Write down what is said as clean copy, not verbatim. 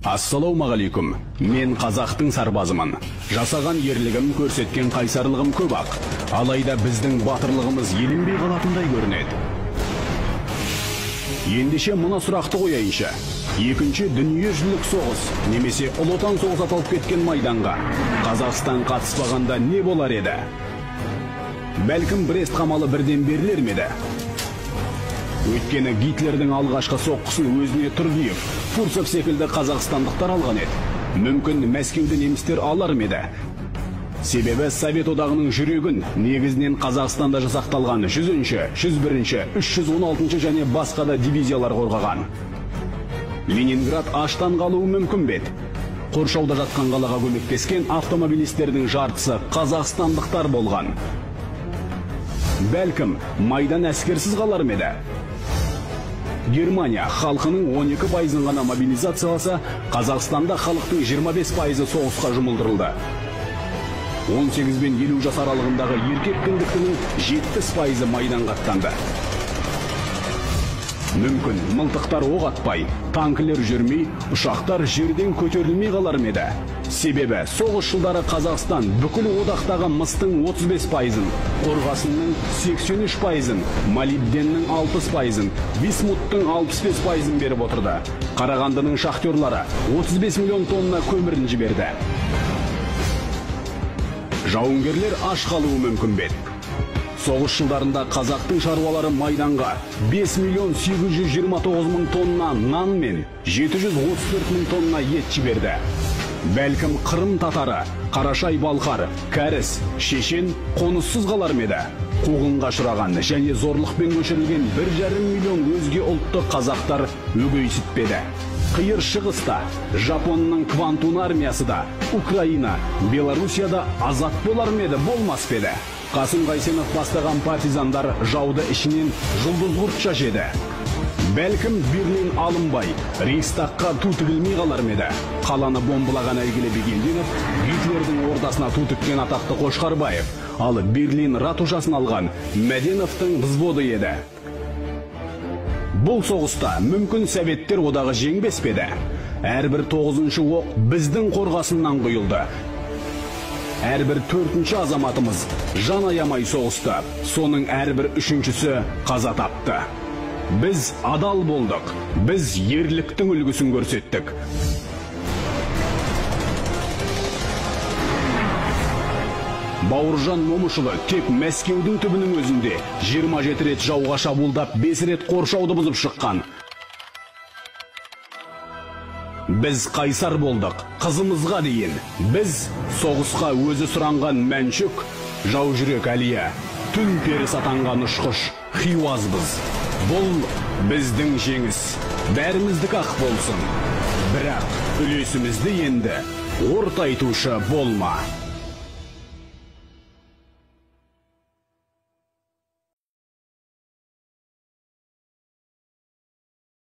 Ассалаумағалейкум, мен қазақтың сарбазымын. Жасаған ерлігім, көрсеткен қайсарлығым көп ақ. Алайда біздің батырлығымыз еленбей қалатындай көрінеді. Ендеше мұна сұрақты қояйынша. Екінші дүниежүзілік соғыс, немесе Ұлы Отан соғысы аталып кеткен майданға Қазақстан қатыспағанда не болар еді? Бәлкім Брест қамалы бірден берілер ме еді? Өйткені Гитлердің алғашқы соққысын өзіне Тургиев, Фурсов секілді қазақстандықтар алған еді. Мүмкін Мәскеуді немістер алар ме еді? Себебі Совет одағының жүрегін негізінен Қазақстанда жасақталған 100-ші, 101-ші, 316-ші және басқа да дивизиялар қорғаған. Ленинград аштан қалуы мүмкін бе еді? Қоршауда жатқан қалаға көмектескен автомобилистердің жартысы қазақстандықтар болған. Бәлкім, майдан әскерсіз қалар ме еді? Германия халқының 12% ғана мобилизацияласа, Қазақстанда халықтың 25% соғысқа жұмылдырылды. 18 бен 50 жас аралығындағы еркек кіндіктінің 70% майданға аттанды. Мүмкін, мылтықтар оқ атпай, танкілер жүрмей, ұшақтар жерден көтерілмей қалар ме еді? Себебі соғыс жылдары Қазақстан бүкіл одақтағы мыстың 35%-ын, қорғасынның 83%-ын, молибденнің 60%-ын, висмуттың 65%-ын беріп отырды. Қарағандының шахтерлары 35 миллион тонна көмірін жіберді. Жауынгерлер аш қалуы мүмкін бе? Соғыс жылдарында қазақтың шаруалары майданға 5 миллион 829 мың тонна нан мен 734 мың тонна ет жіберді. Бәлкім Қырым татары, Қарашай-Балқар, Кәріс, Шешен қоныссыз қалар ме еді? Қуғынға ұшыраған және зорлықпен көшірілген 1,5 миллион өзге ұлтты қазақтар өгейсітпеді. Қиыр шығыста, Жапонның Квантун армиясы да, Украина, Белоруссияда азат болар ме еді, болмас пе еді? Қасым Қайсенов бастаған партизандар жауды ішінен жұлдыз құртша жеді. Бәлкім Берлин алынбай, Рейхстагқа ту тігілмей қалар ме еді? Қаланы бомбылаған әйгілі Бегенденов, Гитлердің ордасына ту тіккен атақты Қошқарбаев, ал Берлин ратушасын алған Мәденовтың взводы еді. Бұл соғыста мүмкін Советтер одағы жеңбес пе еді? Әрбір 9-шы оқ біздің қорғасыннан құйылды. Әрбір 4-ші азаматымыз жан аямай соғысты, соның әрбір 3-шісі қаза тапты. Біз адал болдық, біз ерліктің үлгісін көрсеттік. Бауыржан Момышұлы тек Мәскеудің түбінің өзінде 27 рет жауға шабуылдап, 5 рет қоршауды бұзып шыққан. Біз қайсар болдық, қызымызға дейін. Біз соғысқа өзі сұранған Мәншүк, жау жүрек Әлия, түн періс атанған ұшқыш Хиуазбыз. Бұл біздің жеңіс, бәріміздік ақ болсын. Бірақ үлесімізді енді ортайтушы болма.